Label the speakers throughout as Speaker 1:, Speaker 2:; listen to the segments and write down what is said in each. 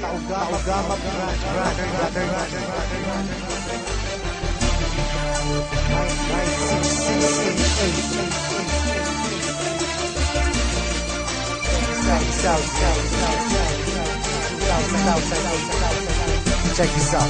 Speaker 1: Taugama Check this out.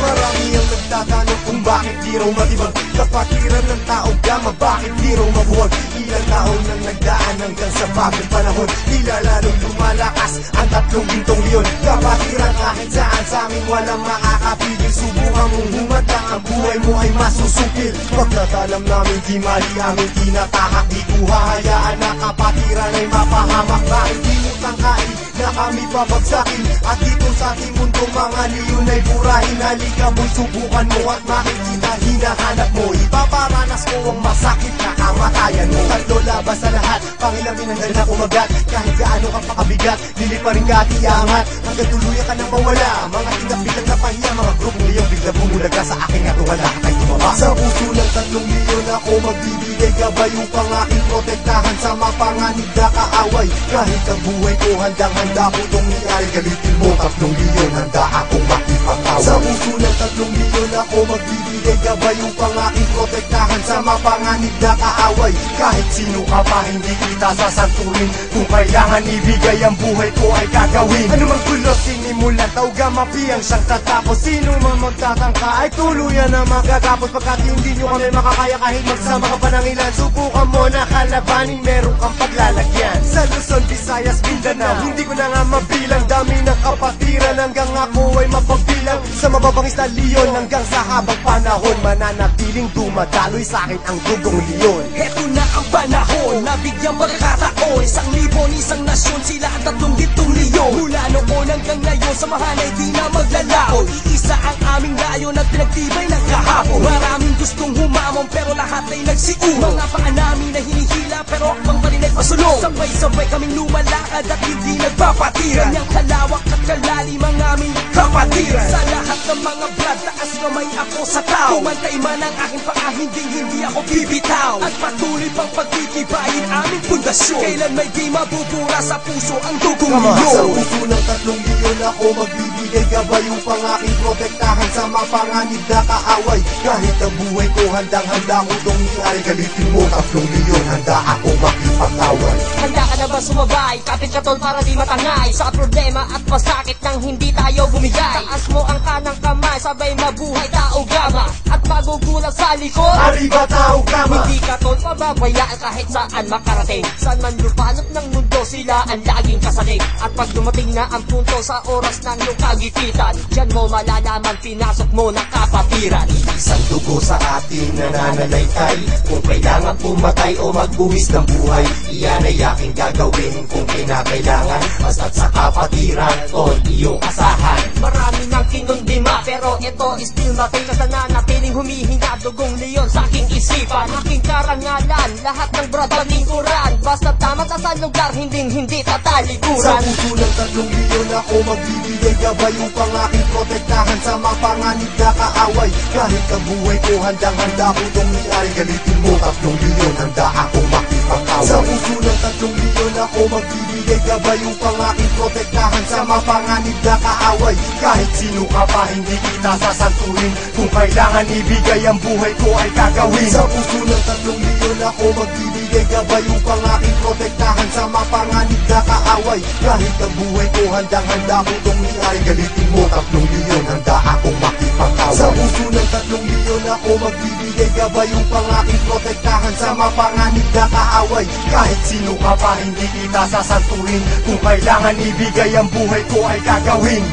Speaker 1: Marami ang nagtatanong kung bakit di raw matibag kapatiran ng taong gama, bakit di raw mabuwag. Ilang taon nang nagdaan hanggang sa bagong panahon, tila lalong lumalakas ang tatlong gintong leon. Kapatiran kahit saan sa amin walang makakapigil. Subukan mong humatang, ang buhay mo ay masusupil. Pagkatalam namin di mali aming tinatahak, di ko hahayaan na kapatiran ay mapahamak. Bakit di mo tangkain na kami babagsakin, at dito sa ating mundo mga leon ay burahin. Halika mo'y subukan mo at makikita hinahanap mo. Ipaparanas ko ang masakit na kamatayan mo. Tatlo labas sa lahat, pangilamin ang dala kumagat. Kahit gaano ka pakabigat, lili pa rin ka at iangat hanggang tuluyan ka nang mawala. Mga tingap bilang napahiya, mga grupong liyong bigla bumulaga sa aking at wala ka kayo tumaba. Sa puso ng tatlong leon ako magbibigay gabay upang aking protektahan sa mapanganib na kaaway. Kahit ang buhay ko handang-handa ko itong iyay. Galitin mo tatlong leon, handa akong makipag-away. Sa puso ng tatlong leon ako magbibigay gabay upang aking protektahan sa mapanganib na kaaway. Kahit sino ka pa hindi kita sasanturin, kung kailangan ibigay ang buhay ko ay gagawin. Ano mang gulo sinimulan, taugama piyang siyang tatapos. Sino man magtatangka ay tuluyan na magagapos. Pagkat hindi nyo kami makakaya kahit magsama ka pa ng ilan, subukan mo na kalabanin, meron kang paglalagyan. Sa Luzon, Visayas, Mindanao, hindi ko na nga mabilang. Dami ng kapatiran hanggang ako ay mapagbilang. Sa mababangis na leon hanggang sa habang panahon, mananatiling dumadaloy sa akin ang dugong leon.
Speaker 2: Heto na ang panahon, nabigyang magkakataon. 1,000 isang nasyon, sila ang tatlong gintong leon. Mula noon hanggang ngayon, samahan ay di na maglalaon. Iisa ang aming layon at pinagtibay ng kahapon. Maraming gustong humamon pero lahat ay nagsiuho. Mga paa namin na hinihila pero akbang pa rin ay pasulong. Sabay-sabay kaming lumalakad at hindi nagpapatiran. Ganyang kalawak at kalalim ang aming kapatiran. Sa lahat ng mga brad, taas kamay ako sa tao. Kumantay man ang aking paa, hindi ako bibitaw. At patuloy pang pagtitibayin aming pundasyon. Kailan may di mabubura sa puso ang dugong leon.
Speaker 1: Sa puso ng tatlong leon ako magbibigay gabay upang aking protektahan sa mapanganib na kaaway. Kahit ang buhay ko handang-handa ko itong iyay. Galitin mo tatlong leon, handa ako makipag-away.
Speaker 3: Handa ka na ba sumabay? Kapit ka tol para di matangay sa problema at pasakit nang hindi tayo bumigay. Taas mo ang kanang kamay, sabay mabuhay taugama. At magugulat sa likod,
Speaker 1: Arriba taugama.
Speaker 3: hindi ka tol pababayaan kahit saan makarating. Saan man lupanap ng mundo, sila ang laging kasalig. At pag dumating na ang punto sa oras ng iyong kagipitan, diyan mo malalaman pinasok mo na kapatiran.
Speaker 1: Isang dugo sa ating nananalaytay, kung kailangan pumatay o magbuwis ng buhay, iyan ay aking gagawin kung kinakailangan. Basta't sa kapatiran, tol, iyong asahan.
Speaker 3: Marami nang kinundima pero ito still natin na nanatiling humihinga dugong leon sa aking isipan. Aking karangalan, lahat ng brad panikuran. Basta tama sa lugar, hindi
Speaker 1: Sa
Speaker 3: tatalikuran.
Speaker 1: puso ng tatlong leon ako magbibigay gabay upang aking protektahan sa mapanganib na kaaway. Kahit ang buhay ko handang-handa ko itong iyay. Galitin mo tatlong leon, handa akong makipag-away. Sa puso ng tatlong leon ako magbibigay gabay upang aking protektahan sa mapanganib na kaaway. Kahit sino ka pa hindi kita sasanturin, kung kailangan ibigay ang buhay ko ay gagawin. Sa puso ng tatlong leon ako magbibigay gabay upang aking protektahan sa mapanganib na kaaway. Kahit ang buhay ko handang-handa ko itong iyay. Galitin mo tatlong leon, handa akong makipag-away. Sa puso ng tatlong leon ako magbibigay gabay upang aking protektahan sa mapanganib na kaaway. Kahit sino ka pa hindi kita sasanturin, kung kailangan ibigay ang buhay ko ay gagawin.